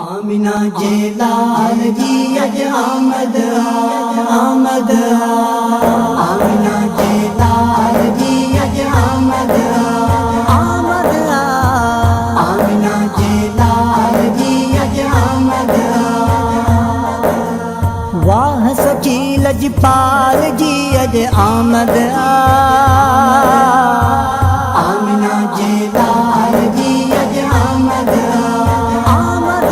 आमिना जे लाल जी अज आमद आमद। आमिना जे लाल जी अज आमद आमद। आमिना जे लाल जी अज आमद। वाह सची लजपाल जी अज आमद। आमिना जे लाल जी अज आमद आमद।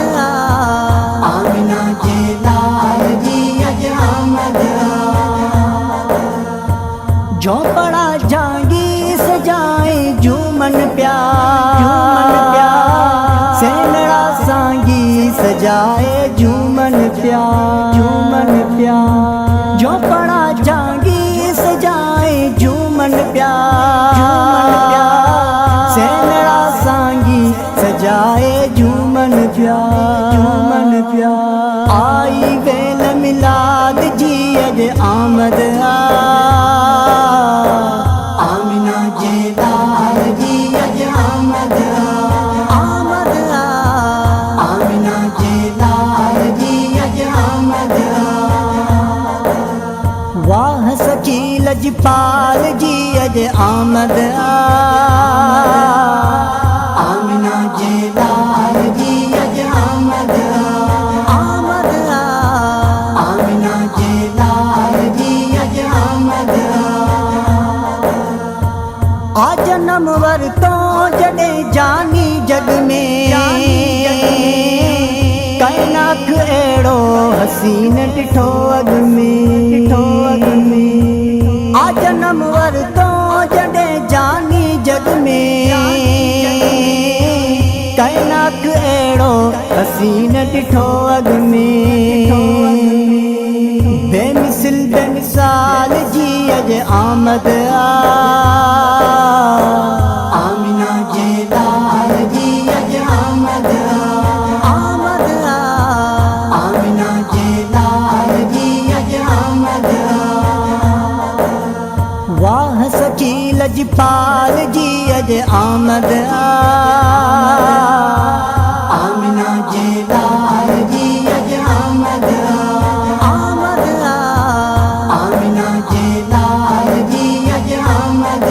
आमिना जे लाल जी अज आमद। जो बड़ा जागी सजाए झूमन प्यार सेनड़ा सांगी सजाए झूमन प्यार जो बड़ा जागी सजाए झूमन प्यार सेनड़ा सांगी सजाए झूमन प्यार। आई वेल मिलाद जी अज आमद। आमिना जे लाल जी अज आमद आमद। आमिना जे लाल जी अज आमद। वाह सची लजपाल जी अज आमद। आमिना जे लाल जी अज आमद आमद। आमिना जे लाल जी अज आमद। आ जन्म वर तो जड़े जानी जग में कैनाख एड़ो हसीन टिठो अग में आ जन्म वर तो जड़े जानी जग में कैनाख एड़ो हसीन टिठो अग में। बेमिसल बेमिसाल जी अज आमद। आमिना जे लाल जी अज आमद आमद। आमिना जे लाल जी अज आमद। वाह सची लजपाल जी अज आमद। आमिना जे लाल जी अज आमद आमद। आमिना जे लाल जी अज आमद।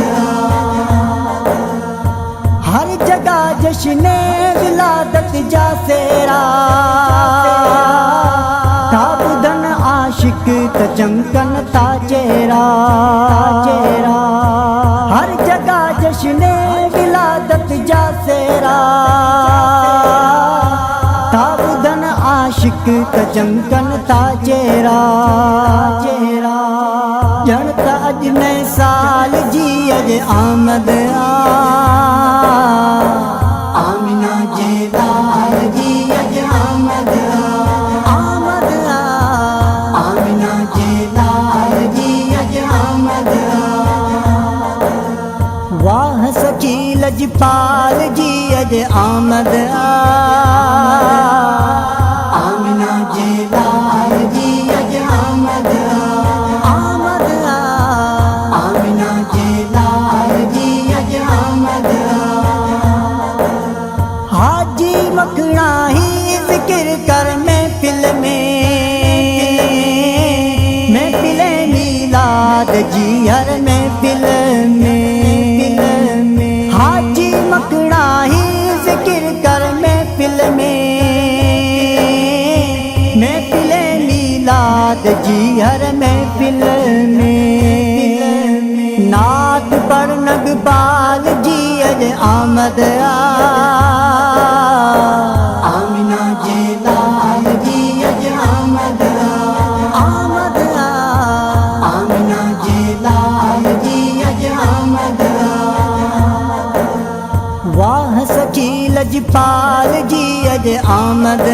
हर जगह जश्ने विलादत जा सेरा था बुधन आशिक त चमकन ता चेहरा। हर जगह जश्ने विलादत जा सेरा था बुधन आशिक त चमकन ता चेहरा। जनता अज नए साल जी अज आमद। आमिना जे लाल जी अज आमद आमद। आमिना जे लाल जी अज आमद। वाह सची लजपाल जी अज आमद। आमिना जे लाल जी अज आमद आमद। आमिना जे लाल जी अज आमद। हाजी मखना ही जिक्र कर महफिल में मिलाद जी हर महफिल में। हाजी मखना ही जिक्र कर महफिल में मिलाद जी हर महफिल में। नात पर नगपाल जी अज आमद। आमिना जे लाल जी अज आमद आमद। आमिना जे लाल जी अज आमद। वाह सची लजपाल जी अज आमद।